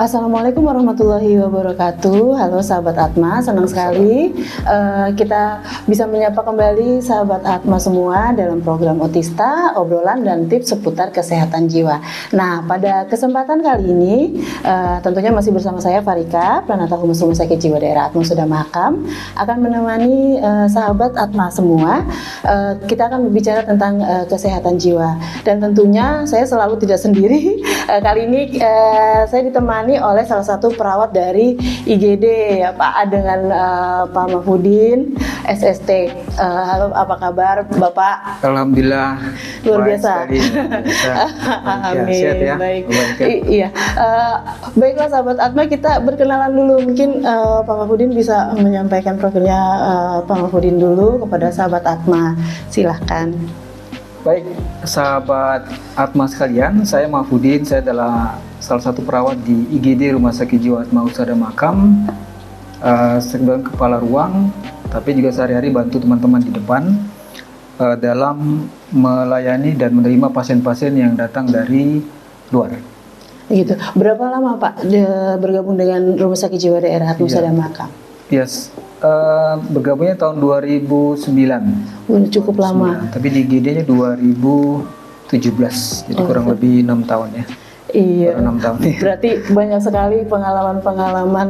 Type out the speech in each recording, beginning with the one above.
Assalamualaikum warahmatullahi wabarakatuh. Halo sahabat Atma, senang sekali kita bisa menyapa kembali sahabat Atma semua dalam program Otista, obrolan dan tips seputar kesehatan jiwa. Nah, pada kesempatan kali ini tentunya masih bersama saya Farika, Pranata Humas Rumah Sakit Jiwa Daerah Atma Husada Mahakam, akan menemani sahabat Atma semua. Kita akan berbicara tentang kesehatan jiwa, dan tentunya saya selalu tidak sendiri. Kali ini saya ditemani oleh salah satu perawat dari IGD ya Pak, dengan Pak Mahfudin SST. Halo, apa kabar Bapak? Alhamdulillah luar biasa. Amin. Sehat ya. Baik. Iya. Baiklah sahabat Atma, kita berkenalan dulu. Mungkin Pak Mahfudin bisa menyampaikan profilnya Pak Mahfudin dulu kepada sahabat Atma. Silahkan. Baik, sahabat Atma sekalian, saya Mahfudin, saya adalah salah satu perawat di IGD Rumah Sakit Jiwa Atma Husada Mahakam, sebagai kepala ruang, tapi juga sehari-hari bantu teman-teman di depan dalam melayani dan menerima pasien-pasien yang datang dari luar. Gitu. Berapa lama Pak bergabung dengan Rumah Sakit Jiwa Daerah Atma Husada Mahakam? Yes. Bergabungnya tahun 2009. Cukup lama. Tapi di IGD-nya 2017, jadi kurang lebih 6 tahun ya. Iya. 6 tahun. Berarti banyak sekali pengalaman-pengalaman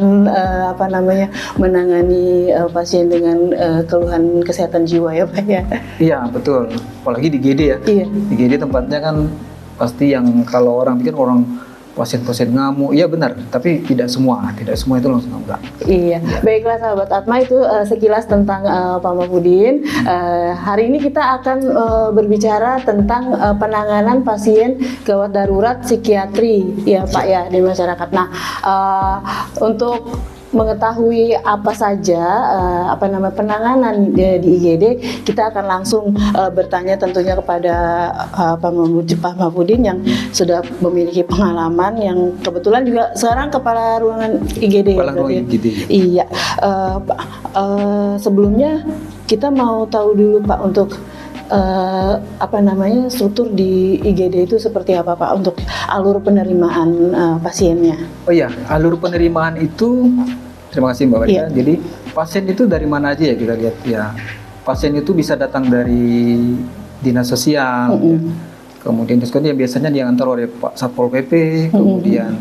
menangani pasien dengan keluhan kesehatan jiwa ya Pak ya. Iya betul. Apalagi di IGD ya. Iya. Di IGD tempatnya kan pasti yang kalau orang pikir orang pasien-pasien ngamuk, iya benar, tapi tidak semua itu langsung ngamuk. Iya, baiklah sahabat Atma, itu sekilas tentang Pak Mahfudin. Hari ini kita akan berbicara tentang penanganan pasien gawat darurat psikiatri ya Pak ya di masyarakat. Nah, untuk mengetahui apa saja penanganan di IGD, kita akan langsung bertanya tentunya kepada Pak Mahfudin yang sudah memiliki pengalaman, yang kebetulan juga sekarang kepala ruangan IGD. Kepala ruangan IGD. Iya. Sebelumnya kita mau tahu dulu Pak, untuk struktur di IGD itu seperti apa Pak, untuk alur penerimaan pasiennya? Oh iya, alur penerimaan itu, terima kasih Mbak Farika. Iya. Jadi pasien itu dari mana aja ya kita lihat ya. Pasien itu bisa datang dari dinas sosial, ya. Kemudian ya, biasanya diantar oleh Pak Satpol PP, kemudian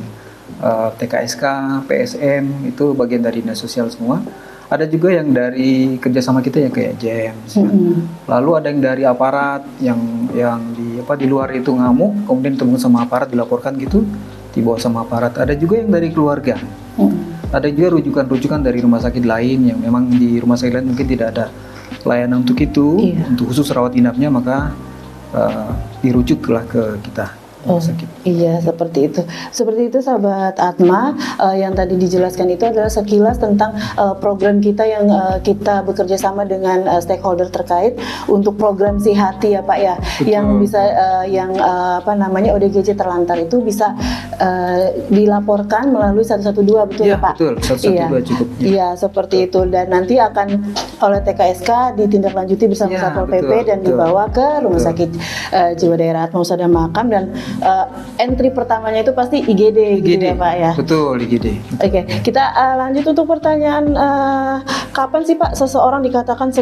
TKSK, PSM, itu bagian dari dinas sosial semua. Ada juga yang dari kerjasama kita yang kayak JEMS. Lalu ada yang dari aparat yang di luar itu ngamuk, kemudian ketemu sama aparat, dilaporkan gitu, dibawa sama aparat. Ada juga yang dari keluarga. Ada juga rujukan-rujukan dari rumah sakit lain yang memang di rumah sakit lain mungkin tidak ada layanan untuk itu, untuk khusus rawat inapnya, maka dirujuklah ke kita. Iya, seperti itu. Seperti itu sahabat Atma, yang tadi dijelaskan itu adalah sekilas tentang program kita yang kita bekerja sama dengan stakeholder terkait untuk program Si Hati ya Pak ya. Betul. Yang bisa ODGJ terlantar itu bisa dilaporkan melalui 112, betul ya Pak? Betul, 112 cukup. Iya, seperti itu, dan nanti akan oleh TKSK ditindaklanjuti bersama Satpol PP dan dibawa ke Rumah Sakit Jiwa Daerah Atma Husada Mahakam, dan entry pertamanya itu pasti IGD. Gitu ya Pak ya. Betul, IGD. Oke, kita lanjut untuk pertanyaan, kapan sih Pak seseorang dikatakan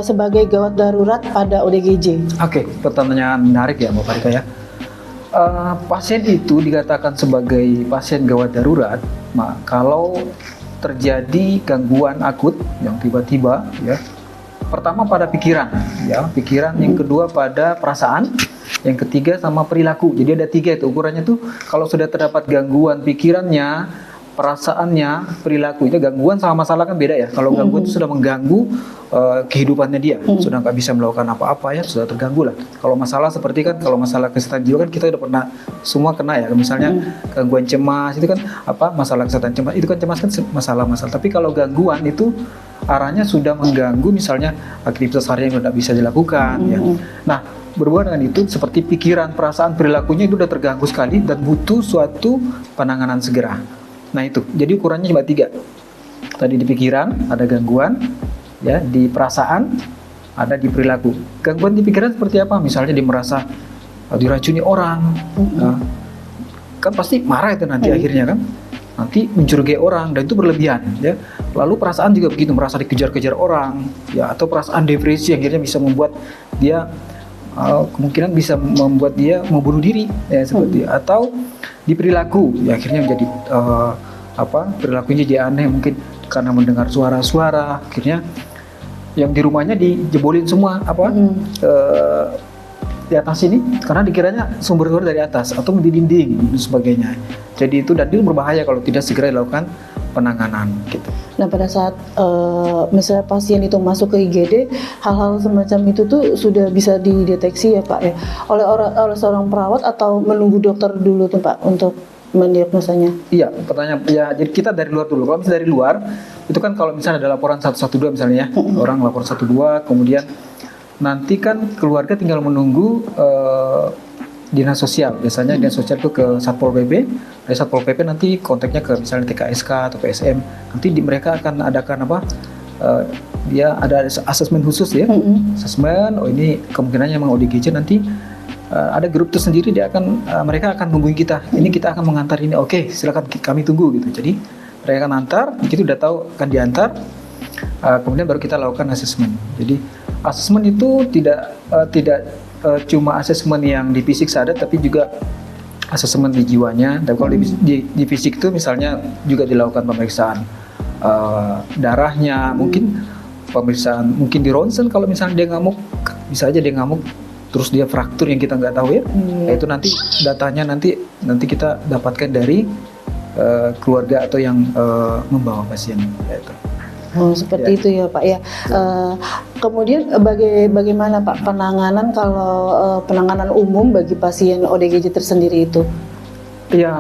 sebagai gawat darurat pada ODGJ? Oke, pertanyaan menarik ya Mbak Farika ya. Pasien itu dikatakan sebagai pasien gawat darurat kalau terjadi gangguan akut yang tiba-tiba ya. Pertama pada pikiran ya, yang kedua pada perasaan, yang ketiga sama perilaku. Jadi ada 3 itu ukurannya tuh. Kalau sudah terdapat gangguan pikirannya, perasaannya, perilaku, itu gangguan sama masalah kan beda ya. Kalau gangguan itu sudah mengganggu kehidupannya dia, sudah nggak bisa melakukan apa-apa ya, sudah terganggu lah. Kalau masalah seperti kan, kalau masalah kesehatan jiwa kan kita udah pernah semua kena ya. Misalnya gangguan cemas itu kan masalah kesehatan cemas, itu kan cemas kan masalah-masalah. Tapi kalau gangguan itu arahnya sudah mengganggu, misalnya aktivitas harian yang tidak bisa dilakukan ya. Nah, berhubungan dengan itu, seperti pikiran, perasaan, perilakunya itu sudah terganggu sekali dan butuh suatu penanganan segera. Nah itu, jadi ukurannya cuma 3. Tadi di pikiran ada gangguan, ya, di perasaan ada, di perilaku. Gangguan di pikiran seperti apa? Misalnya dia merasa diracuni orang, kan pasti marah itu nanti akhirnya kan. nanti mencurigai orang dan itu berlebihan ya. Lalu perasaan juga begitu, merasa dikejar-kejar orang ya, atau perasaan depresi yang akhirnya bisa membuat dia kemungkinan bisa membuat dia mau bunuh diri ya, seperti atau di perilaku ya, akhirnya menjadi perilakunya jadi aneh, mungkin karena mendengar suara-suara akhirnya yang di rumahnya dijebolin semua di atas ini karena dikiranya sumber dari atas atau di dinding dan sebagainya. Jadi itu dan itu berbahaya kalau tidak segera dilakukan penanganan gitu. Nah pada saat misalnya pasien itu masuk ke IGD, hal-hal semacam itu tuh sudah bisa dideteksi ya Pak ya oleh seorang perawat atau menunggu dokter dulu tuh Pak untuk mendiagnosanya? Iya, pertanyaan ya, jadi kita dari luar dulu. Kalau misalnya dari luar itu kan kalau misalnya ada laporan 112 misalnya ya, orang lapor 12, kemudian nanti kan keluarga tinggal menunggu dinas sosial. Biasanya dinas sosial itu ke Satpol PP. Dari Satpol PP nanti kontaknya ke misalnya TKSK atau PSM. Nanti mereka akan adakan dia ada asesmen khusus ya. Asesmen, ini kemungkinannya memang ODGJ nanti ada grup tersendiri, mereka akan nungguin kita. Ini kita akan mengantar ini. Oke, silakan kami tunggu gitu. Jadi mereka akan antar, begitu udah tahu akan diantar. Kemudian baru kita lakukan asesmen. Jadi asesmen itu tidak cuma asesmen yang di fisik saja, tapi juga asesmen di jiwanya. Dan kalau di fisik itu misalnya juga dilakukan pemeriksaan darahnya, mungkin pemeriksaan mungkin di ronsen kalau misalnya dia ngamuk, bisa aja dia ngamuk terus dia fraktur yang kita nggak tahu ya. Nah, itu nanti datanya nanti kita dapatkan dari keluarga atau yang membawa pasien itu. Oh seperti itu ya Pak ya. Kemudian bagaimana Pak penanganan kalau penanganan umum bagi pasien ODGJ tersendiri itu? Ya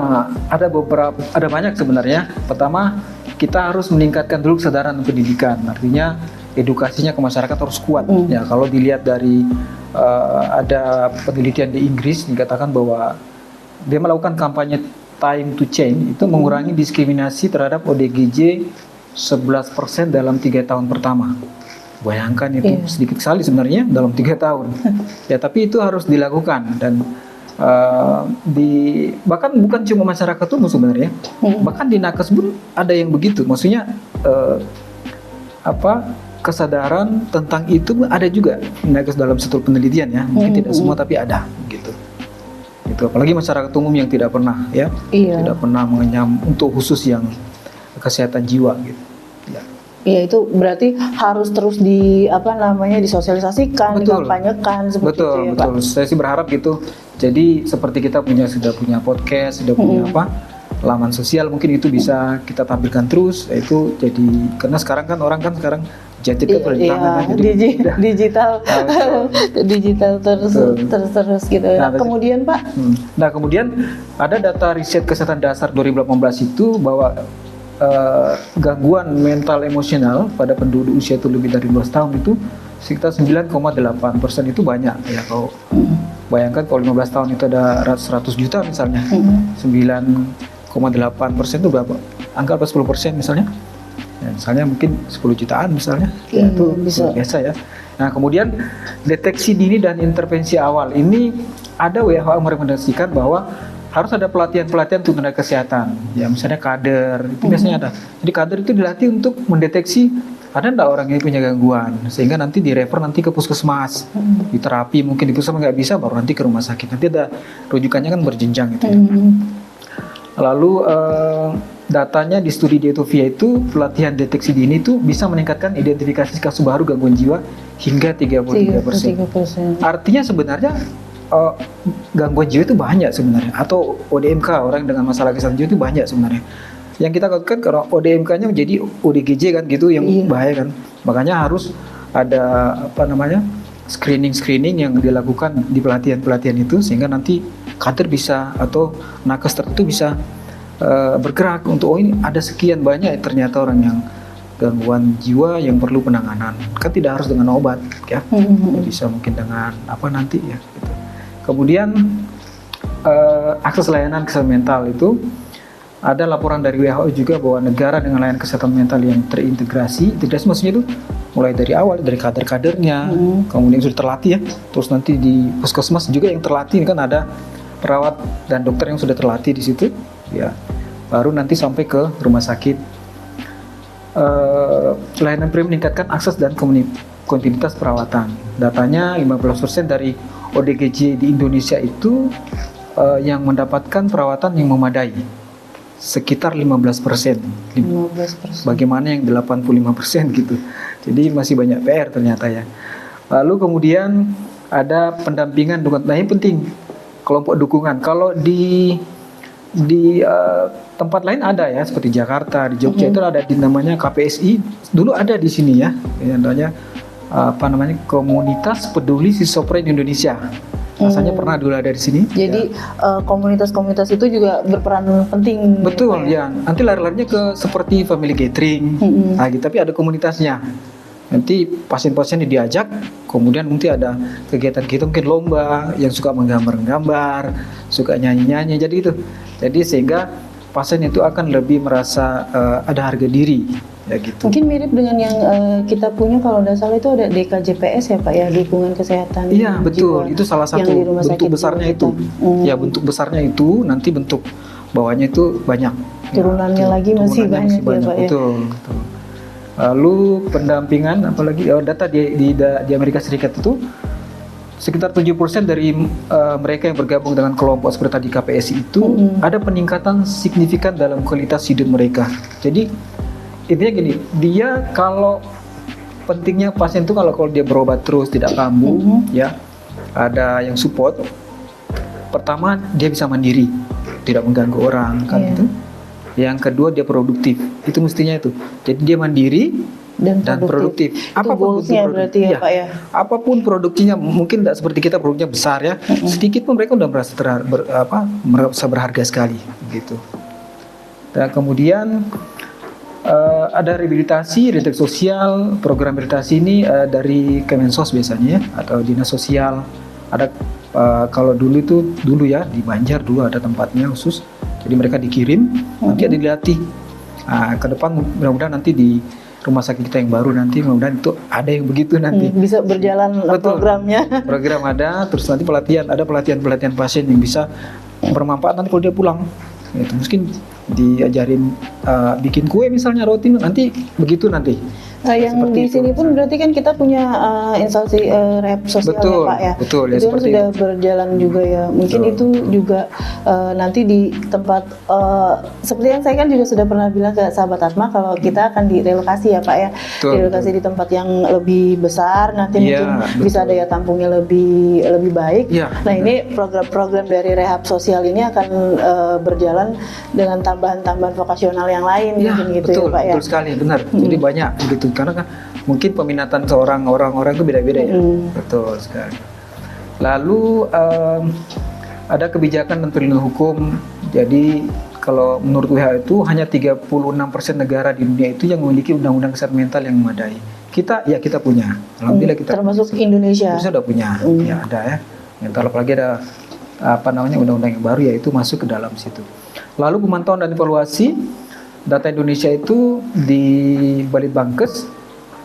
ada banyak sebenarnya. Pertama kita harus meningkatkan dulu kesadaran pendidikan, artinya edukasinya ke masyarakat harus kuat. Ya kalau dilihat dari ada penelitian di Inggris dikatakan bahwa dia melakukan kampanye time to change itu mengurangi diskriminasi terhadap ODGJ 11% dalam 3 tahun pertama. Bayangkan itu sedikit sekali sebenarnya dalam 3 tahun. Ya tapi itu harus dilakukan dan bahkan bukan cuma masyarakat umum sebenarnya, bahkan di nakes pun ada yang begitu. Maksudnya kesadaran tentang itu ada juga nakes dalam satu penelitian ya. Mungkin tidak semua tapi ada gitu. Itu apalagi masyarakat umum yang tidak pernah tidak pernah mengenyam untuk khusus yang kesehatan jiwa gitu. Ya itu berarti harus terus disosialisasikan, dikampanyekan seperti itu ya Pak. Betul. Saya sih berharap gitu. Jadi seperti kita sudah punya podcast, sudah punya laman sosial, mungkin itu bisa kita tampilkan terus. Itu jadi karena sekarang kan orang kan sekarang gadget kan di tangan digital terus gitu. Nah, kemudian Pak. Nah kemudian ada data riset kesehatan dasar 2018 itu bahwa gangguan mental emosional pada penduduk usia itu lebih dari 12 tahun itu sekitar 9,8% itu banyak ya. Kalau bayangkan kalau 15 tahun itu ada 100 juta misalnya, 9,8% itu berapa? Angka 10% misalnya. Ya, misalnya mungkin 10 jutaan misalnya, ya, itu bisa biasa ya. Nah kemudian deteksi dini dan intervensi awal ini ada WHO merekomendasikan bahwa harus ada pelatihan-pelatihan untuk tenaga kesehatan. Ya misalnya kader itu biasanya ada. Jadi kader itu dilatih untuk mendeteksi ada enggak orang yang punya gangguan, sehingga nanti direfer nanti ke puskesmas, di terapi mungkin di puskesmas nggak bisa, baru nanti ke rumah sakit. Nanti ada rujukannya kan berjenjang gitu. Lalu datanya di studi di Ethiopia itu pelatihan deteksi dini itu bisa meningkatkan identifikasi kasus baru gangguan jiwa hingga 33%. Artinya sebenarnya gangguan jiwa itu banyak sebenarnya, atau ODMK, orang dengan masalah kesehatan jiwa itu banyak sebenarnya. Yang kita lakukan kalau ODMK-nya menjadi ODGJ kan gitu, yang bahaya kan. Makanya harus ada screening yang dilakukan di pelatihan itu, sehingga nanti kader bisa atau nakes tertentu bisa bergerak untuk ini ada sekian banyak ternyata orang yang gangguan jiwa yang perlu penanganan. Kan tidak harus dengan obat ya, bisa mungkin dengan nanti ya gitu. Kemudian akses layanan kesehatan mental itu ada laporan dari WHO juga bahwa negara dengan layanan kesehatan mental yang terintegrasi maksudnya itu mulai dari awal dari kader-kadernya, kemudian sudah terlatih ya, terus nanti di puskesmas juga yang terlatih kan ada perawat dan dokter yang sudah terlatih di situ ya. baru nanti sampai ke rumah sakit. Layanan PRI meningkatkan akses dan kontinuitas perawatan. Datanya 15% dari ODGJ di Indonesia itu yang mendapatkan perawatan yang memadai, sekitar 15%. 15%. Bagaimana yang 85% gitu. Jadi masih banyak PR ternyata ya. Lalu kemudian ada pendampingan dukungan. Nah, ini penting, kelompok dukungan. Kalau di tempat lain ada ya, seperti Jakarta, di Jogja itu ada namanya KPSI. Dulu ada di sini ya, namanya Komunitas Peduli Schizofren Indonesia. Rasanya pernah dulu ada di sini. Jadi ya. Komunitas-komunitas itu juga berperan penting. Betul ya. Nanti lari-larinya ke seperti family gathering. Nah, gitu, tapi ada komunitasnya. Nanti pasien-pasien diajak, kemudian nanti ada kegiatan-kegiatan mungkin lomba, yang suka menggambar, suka nyanyi-nyanyi, jadi itu. Jadi sehingga pasien itu akan lebih merasa ada harga diri, ya gitu. Mungkin mirip dengan yang kita punya kalau tidak salah itu ada DKJPS ya Pak ya, dukungan kesehatan. Iya betul, jiwa, itu salah satu bentuk besarnya itu. Ya bentuk besarnya itu, nanti bentuk bawahnya itu banyak. Turunannya ya, lagi masih banyak ya Pak ya. Betul, betul. Lalu pendampingan, apalagi data di Amerika Serikat itu sekitar 7% dari mereka yang bergabung dengan kelompok seperti tadi KPSI itu ada peningkatan signifikan dalam kualitas hidup mereka. Jadi intinya gini, dia kalau pentingnya pasien itu kalau dia berobat terus tidak kambuh, ya ada yang support. Pertama dia bisa mandiri, tidak mengganggu orang kan itu. Yang kedua dia produktif, itu mestinya itu. Jadi dia mandiri dan produktif. Apapun goalsnya berarti ya Pak ya. Apapun produksinya, mungkin tidak seperti kita produknya besar ya. Sedikit pun mereka udah merasa berharga sekali gitu. Dan kemudian ada rehabilitasi sosial. Program rehabilitasi ini dari Kemensos biasanya ya, atau Dinas Sosial. Ada kalau dulu ya di Banjar dulu ada tempatnya khusus. Jadi mereka dikirim, nanti ada dilatih. Nah, ke depan mudah-mudahan nanti di rumah sakit kita yang baru nanti mudah-mudahan itu ada yang begitu nanti. Bisa berjalan programnya. Program ada, terus nanti ada pelatihan pasien yang bisa bermanfaat nanti kalau dia pulang. Itu mungkin diajarin bikin kue misalnya, roti, nanti begitu nanti. Yang di sini pun berarti kan kita punya instansi rehab sosial ya Pak ya. Betul, ya, itu kan sudah berjalan juga ya. Mungkin itu juga nanti di tempat seperti yang saya kan juga sudah pernah bilang ke sahabat Atma kalau kita akan direlokasi ya Pak ya. Direlokasi di tempat yang lebih besar, nanti mungkin bisa daya tampungnya lebih baik. Nah ini program-program dari rehab sosial ini akan berjalan dengan tambahan-tambahan vokasional yang lain mungkin gitu ya Pak ya. Betul sekali, benar. Jadi banyak gitu. Karena kan mungkin peminatan orang itu beda-beda ya. Betul sekali. Lalu ada kebijakan dan perlindungan hukum. Jadi kalau menurut WHO itu hanya 36% negara di dunia itu yang memiliki undang-undang kesehatan mental yang memadai. Kita punya. Alhamdulillah kita termasuk Indonesia. Sudah punya. Ya ada ya. Mental, apalagi ada undang-undang yang baru yaitu masuk ke dalam situ. Lalu pemantauan dan evaluasi. Data Indonesia itu di Balitbangkes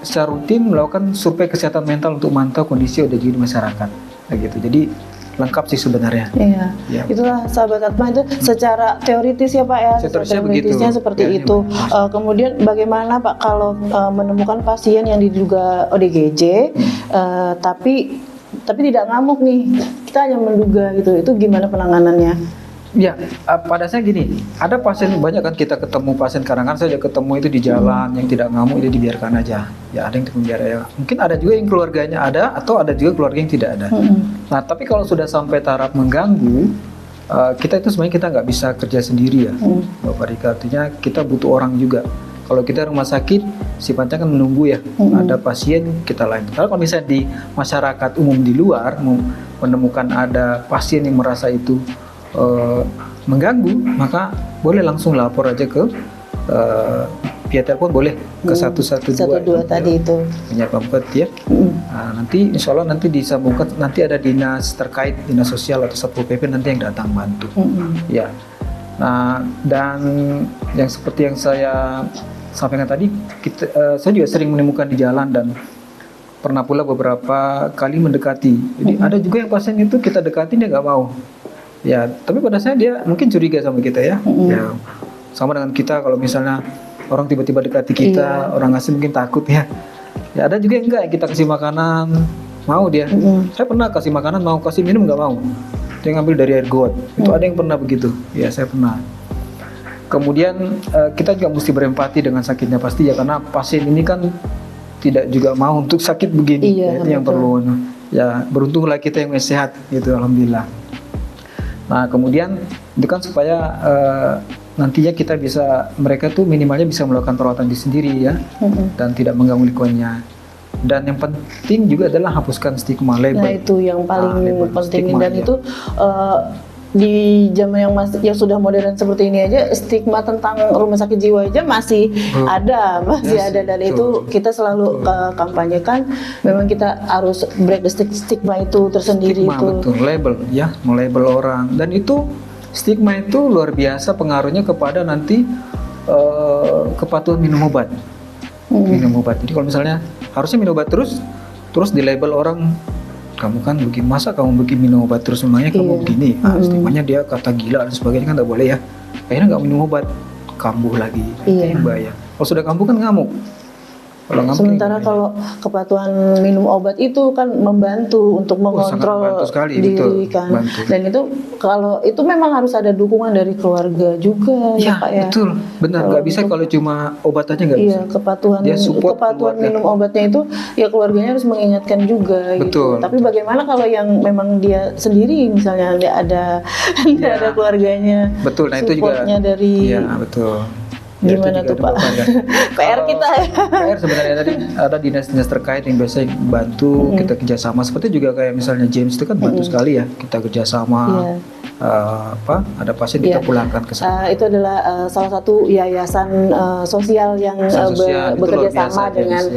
secara rutin melakukan survei kesehatan mental untuk memantau kondisi ODGJ di masyarakat. Gitu. Jadi lengkap sih sebenarnya. Iya. Ya. Itulah sahabat Atma itu secara teoritis ya Pak ya. Teoritisnya seperti itu. Kemudian bagaimana Pak kalau menemukan pasien yang diduga ODGJ tapi tidak ngamuk nih. Kita hanya menduga gitu. Itu gimana penanganannya? Ya, pada saya gini, ada pasien banyak kan kita ketemu pasien kadang-kadang saya ketemu itu di jalan yang tidak ngamuk, itu dibiarkan aja. Ya ada yang dibiarkan ya. Mungkin ada juga yang keluarganya ada atau ada juga keluarga yang tidak ada. Nah, tapi kalau sudah sampai taraf mengganggu, kita itu sebenarnya kita nggak bisa kerja sendiri ya, Bapak Rika. Artinya kita butuh orang juga. Kalau kita rumah sakit, sifatnya kan menunggu ya, ada pasien kita lain. Kalau misalnya di masyarakat umum di luar menemukan ada pasien yang merasa itu mengganggu, maka boleh langsung lapor aja ke via telepon, boleh ke 112 tadi itu punya Pempet ya. Nanti insya Allah nanti disambungkan, nanti ada dinas terkait, dinas sosial atau Satpol PP nanti yang datang bantu. Ya. Nah, dan yang seperti yang saya sampaikan tadi, saya juga sering menemukan di jalan dan pernah pula beberapa kali mendekati. Jadi ada juga yang pasien itu kita dekatin dia nggak mau. Ya, tapi pada saya dia mungkin curiga sama kita ya. Ya Sama dengan kita kalau misalnya orang tiba-tiba dekati kita, orang asing mungkin takut ya. Ya ada juga yang enggak, kita kasih makanan mau dia. Saya pernah kasih makanan mau, kasih minum nggak mau. Dia ngambil dari air got. Itu ada yang pernah begitu. Ya saya pernah. Kemudian kita juga mesti berempati dengan sakitnya pasti ya, karena pasien ini kan tidak juga mau untuk sakit begini. Iya, Itu yang perlu. Ya beruntunglah kita yang masih sehat gitu, alhamdulillah. Nah kemudian itu kan supaya nantinya kita bisa, mereka tuh minimalnya bisa melakukan perawatan di sendiri ya, dan tidak mengganggu lingkungannya. Dan yang penting juga adalah hapuskan stigma label. Nah itu yang paling label, penting, stigma, dan ya. itu di zaman yang sudah modern seperti ini aja, stigma tentang rumah sakit jiwa aja masih ada, dan itu kita selalu kampanyekan. Memang kita harus break the stigma itu tersendiri. Stigma, itu betul, label ya, melabel orang, dan itu stigma itu luar biasa pengaruhnya kepada nanti kepatuhan minum obat. Minum obat. Jadi kalau misalnya harusnya minum obat terus di label orang, kamu kan begini, masa kamu begini minum obat terus, memangnya kamu begini. Nah, stigmanya dia kata gila dan sebagainya kan nggak boleh ya. Akhirnya nggak minum obat, kambuh lagi. Itu yang bahaya. Kalau sudah kambuh kan ngamuk. Sementara kalau kepatuhan minum obat itu kan membantu untuk mengontrol diri kan. Dan itu kalau itu memang harus ada dukungan dari keluarga juga ya Pak ya. Betul, benar. Nggak bisa kalau cuma obat aja nggak bisa. Kepatuhan minum obatnya itu ya keluarganya harus mengingatkan juga gitu. Tapi bagaimana kalau yang memang dia sendiri misalnya ada keluarganya. Betul, nah itu juga dari. Iya, betul. Gimana tuh Pak? PR kita ya. PR sebenarnya tadi ada dinas-dinas terkait yang biasa bantu, kita kerjasama. Seperti juga kayak misalnya James itu kan bantu sekali ya, kita kerjasama. Ada pasien kita pulangkan ke sana. Itu adalah salah satu yayasan sosial yang bekerja sama dengan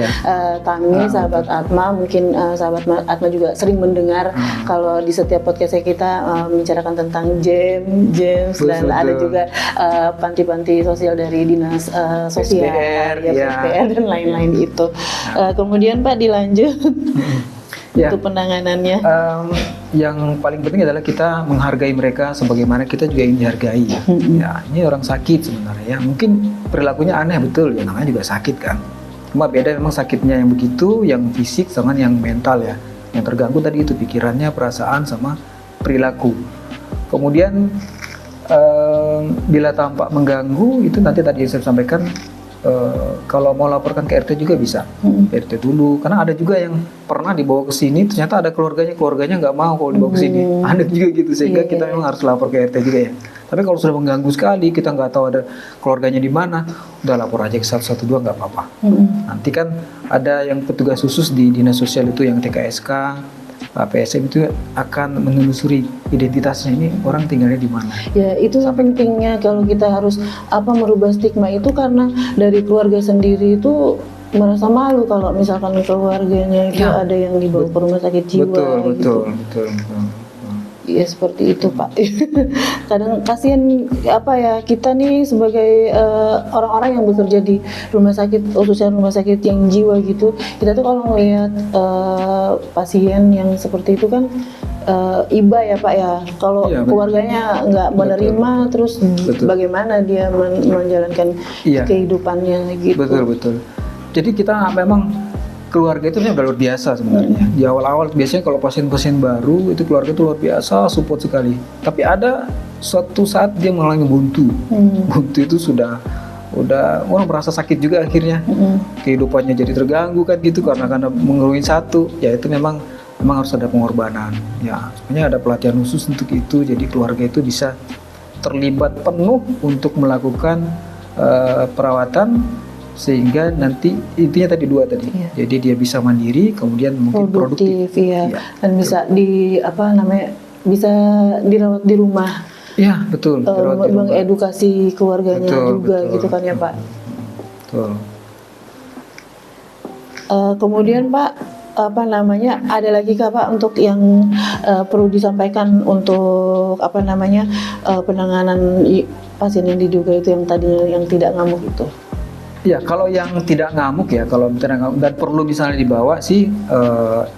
kami sahabat Atma. Mungkin sahabat Atma juga sering mendengar kalau di setiap podcast kita membicarakan tentang James dan ada juga panti-panti sosial dari dinas sosial, PSPR dan lain-lain itu. Kemudian Pak dilanjut. Untuk penanganannya. Yang paling penting adalah kita menghargai mereka sebagaimana kita juga ingin dihargai. Ya, ini orang sakit sebenarnya ya. Mungkin perilakunya aneh, betul ya, namanya juga sakit kan. Cuma beda memang sakitnya yang begitu, yang fisik sama yang mental ya. Yang terganggu tadi itu pikirannya, perasaan sama perilaku. Kemudian bila tampak mengganggu itu nanti tadi yang saya sampaikan, kalau mau laporkan ke RT juga bisa, RT dulu, karena ada juga yang pernah dibawa ke sini ternyata ada keluarganya nggak mau kalau dibawa ke sini, ada juga gitu, sehingga kita memang harus lapor ke RT juga ya. Tapi kalau sudah mengganggu sekali, kita nggak tahu ada keluarganya di mana, udah lapor aja ke 112 nggak apa-apa. Nanti kan ada yang petugas khusus di dinas sosial itu yang TKSK, PSM itu akan menelusuri identitasnya, ini orang tinggalnya di mana. Ya itu pentingnya kalau kita harus merubah stigma itu, karena dari keluarga sendiri itu merasa malu kalau misalkan keluarganya itu ada yang dibawa ke rumah sakit jiwa. Betul. Iya seperti itu Pak. Kadang kasihan kita nih sebagai orang-orang yang bekerja di rumah sakit, khususnya rumah sakit yang jiwa gitu. Kita tuh kalau melihat pasien yang seperti itu kan iba ya Pak ya. Kalau keluarganya nggak menerima, terus bagaimana dia menjalankan kehidupannya gitu. Betul. Jadi kita memang keluarga itu udah luar biasa sebenarnya. Di awal-awal biasanya kalau pasien-pasien baru itu keluarga itu luar biasa, support sekali. Tapi ada suatu saat dia mengalami buntu. Buntu itu udah orang merasa sakit juga akhirnya. Kehidupannya jadi terganggu kan gitu karena mengeluhin satu. Ya itu memang harus ada pengorbanan. Ya, sebenarnya ada pelatihan khusus untuk itu. Jadi keluarga itu bisa terlibat penuh untuk melakukan perawatan, sehingga nanti intinya tadi dua tadi. Jadi dia bisa mandiri, kemudian mungkin produktif. Dan bisa bisa dirawat di rumah. Iya, betul. Mengedukasi keluarganya juga gitu kan ya Pak. Betul. Kemudian Pak, ada lagi kah Pak untuk yang perlu disampaikan untuk penanganan pasien yang diduga itu yang tadinya yang tidak ngamuk itu? Ya, kalau yang tidak ngamuk ya, kalau tidak ngamuk dan perlu misalnya dibawa sih,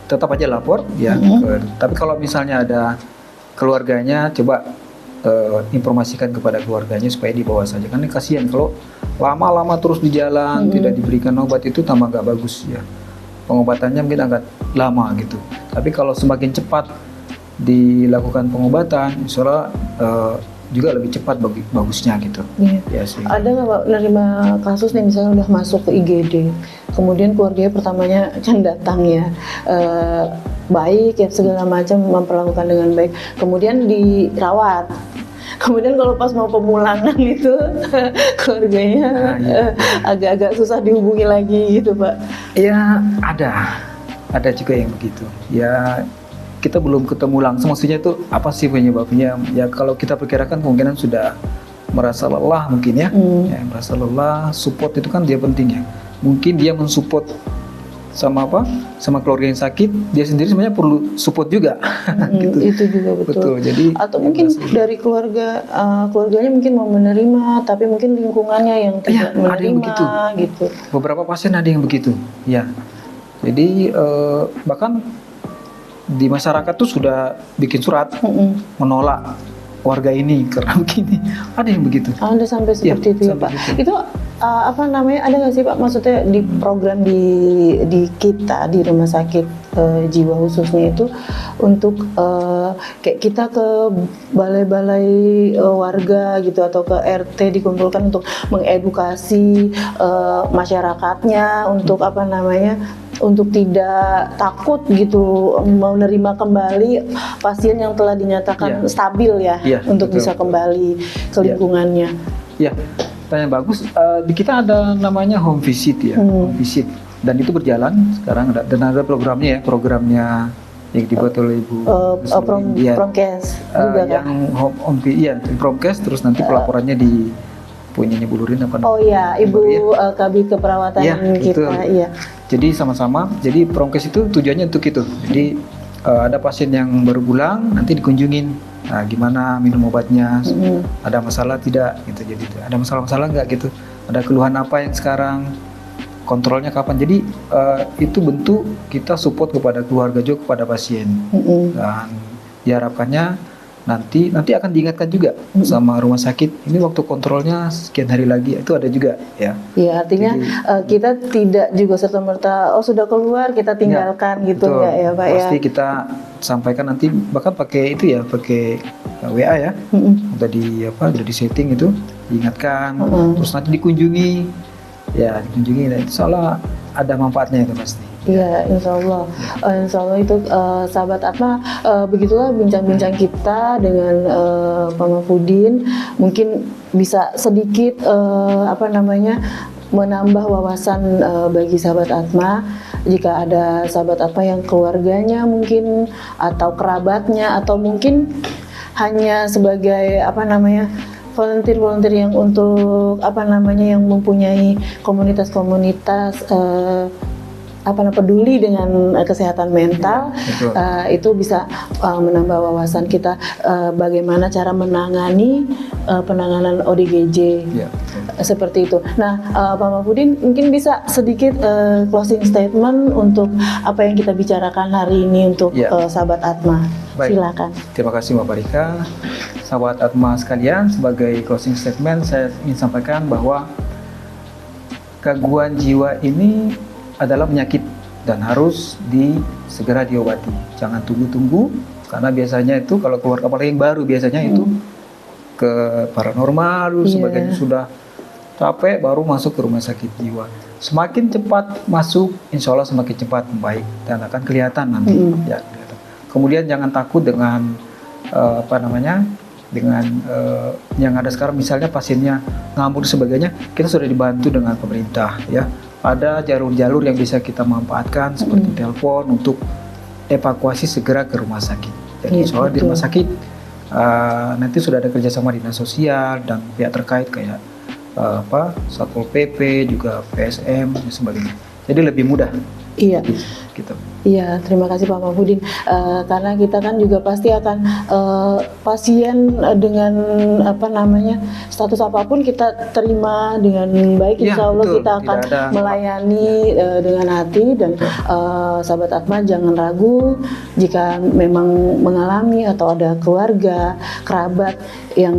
tetap aja lapor ya. Tapi kalau misalnya ada keluarganya, coba informasikan kepada keluarganya supaya dibawa saja. Karena kasihan kalau lama-lama terus di jalan tidak diberikan obat, itu tambah nggak bagus ya. Pengobatannya mungkin agak lama gitu. Tapi kalau semakin cepat dilakukan pengobatan, insya Allah juga lebih cepat bagusnya gitu. Iya. Ya sih. Ada nggak Pak nerima kasus nih misalnya udah masuk ke IGD, kemudian keluarganya pertamanya kan datang ya, baik ya segala macam memperlakukan dengan baik, kemudian dirawat. Kemudian kalau pas mau pemulangan itu keluarganya agak-agak susah dihubungi lagi gitu Pak. Ya ada juga yang begitu. Ya kita belum ketemu langsung, maksudnya itu apa sih penyebabnya? Ya kalau kita perkirakan kemungkinan sudah merasa lelah mungkin ya. Ya merasa lelah, support itu kan dia penting ya. Mungkin dia mensupport sama keluarga yang sakit, dia sendiri sebenarnya perlu support juga. Gitu. Itu juga betul. Jadi atau mungkin dari keluarganya mungkin mau menerima, tapi mungkin lingkungannya yang tidak menerima ada yang begitu. Gitu. Beberapa pasien ada yang begitu, ya. Jadi bahkan di masyarakat tuh sudah bikin surat menolak warga ini karena begini. Ada yang begitu. Ada sampai seperti itu ya Pak. Itu apa namanya, ada nggak sih Pak, maksudnya di program di kita di rumah sakit jiwa khususnya itu untuk kayak kita ke balai-balai warga gitu atau ke RT dikumpulkan untuk mengedukasi masyarakatnya untuk apa namanya, untuk tidak takut gitu mau nerima kembali pasien yang telah dinyatakan stabil ya, untuk bisa kembali ke lingkungannya. Ya, tanya bagus. Di kita ada namanya home visit ya, home visit, dan itu berjalan sekarang dan ada programnya yang dibuat oleh Ibu Promkes juga yang Promkes, terus nanti pelaporannya di punyanya Bu Lurin apa? Oh iya, Ibu Kabid Keperawatan kita. Iya. Jadi sama-sama. Jadi Promkes itu tujuannya untuk itu. Jadi ada pasien yang baru pulang, nanti dikunjungin. Nah, gimana minum obatnya? Ada masalah tidak? Gitu. Jadi ada masalah nggak gitu? Ada keluhan apa yang sekarang? Kontrolnya kapan? Jadi itu bentuk kita support kepada keluarga juga, kepada pasien. Dan diharapkannya nanti akan diingatkan juga sama rumah sakit, ini waktu kontrolnya sekian hari lagi, itu ada juga ya. Iya, artinya kita tidak juga serta-merta sudah keluar kita tinggalkan gitu betul. Ya Pak. Pasti kita sampaikan nanti, bahkan pakai itu ya, pakai WA ya. Udah di setting itu, diingatkan, terus nanti dikunjungi. Ya, dikunjungi, dan insyaallah ada manfaatnya itu pasti. Iya, insya Allah itu sahabat Atma, begitulah bincang-bincang kita dengan Pak Mahfudin. Mungkin bisa sedikit menambah wawasan bagi sahabat Atma. Jika ada sahabat Atma yang keluarganya mungkin atau kerabatnya atau mungkin hanya sebagai volunteer yang untuk yang mempunyai komunitas-komunitas peduli dengan kesehatan mental, itu bisa menambah wawasan kita bagaimana cara menangani penanganan ODGJ seperti itu. Nah, Pak Mahfudin mungkin bisa sedikit closing statement untuk apa yang kita bicarakan hari ini untuk sahabat Atma. Baik. Silakan. Terima kasih Mbak Parika. Sahabat Atma sekalian, sebagai closing statement saya ingin sampaikan bahwa gangguan jiwa ini adalah penyakit dan harus segera diobati. Jangan tunggu-tunggu, karena biasanya itu kalau keluar apalagi yang baru biasanya itu ke paranormal, sebagainya sudah capek baru masuk ke rumah sakit jiwa. Semakin cepat masuk, insya Allah semakin cepat membaik dan akan kelihatan nanti. Ya, kelihatan. Kemudian jangan takut dengan dengan yang ada sekarang, misalnya pasiennya ngamuk dan sebagainya, kita sudah dibantu dengan pemerintah ya. Ada jalur-jalur yang bisa kita manfaatkan seperti telepon untuk evakuasi segera ke rumah sakit. Jadi soalnya di rumah sakit nanti sudah ada kerjasama dinas sosial dan pihak terkait kayak Satpol PP, juga PSM dan sebagainya. Jadi lebih mudah. Iya. gitu. Iya, terima kasih Pak Mahfudin. Karena kita kan juga pasti akan pasien dengan status apapun kita terima dengan baik. Ya, Insya Allah betul. kita akan Tidak ada melayani dengan hati dan sahabat Atma jangan ragu jika memang mengalami atau ada keluarga, kerabat yang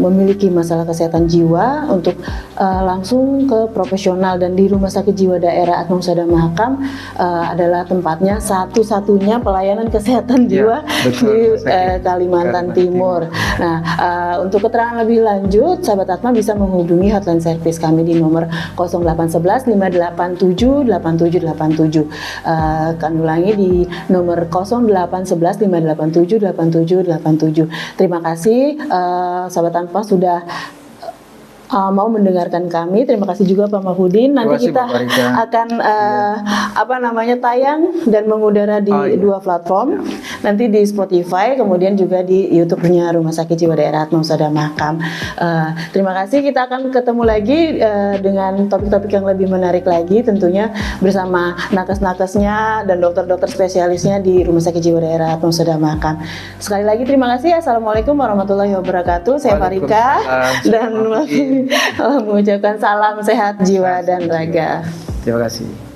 memiliki masalah kesehatan jiwa untuk langsung ke profesional, dan di Rumah Sakit Jiwa Daerah Atma Husada Mahakam adalah tempatnya satu-satunya pelayanan kesehatan jiwa betul, di Kalimantan Timur. Nah, untuk keterangan lebih lanjut, sahabat Atma bisa menghubungi hotline service kami di nomor 0811 587 8787. Kami ulangi di nomor 0811 587 8787. Terima kasih sahabat Atma sudah mau mendengarkan kami. Terima kasih juga Pak Mahfudin. Nanti kita akan tayang dan mengudara di dua platform. Nanti di Spotify, kemudian juga di YouTube-nya Rumah Sakit Jiwa Daerah Atma Husada Mahakam. Terima kasih. Kita akan ketemu lagi dengan topik-topik yang lebih menarik lagi, tentunya bersama nakes-nakesnya dan dokter-dokter spesialisnya di Rumah Sakit Jiwa Daerah Atma Husada Mahakam. Sekali lagi terima kasih. Assalamualaikum warahmatullahi wabarakatuh. Saya Farika dan mengucapkan salam sehat jiwa dan raga. Terima kasih.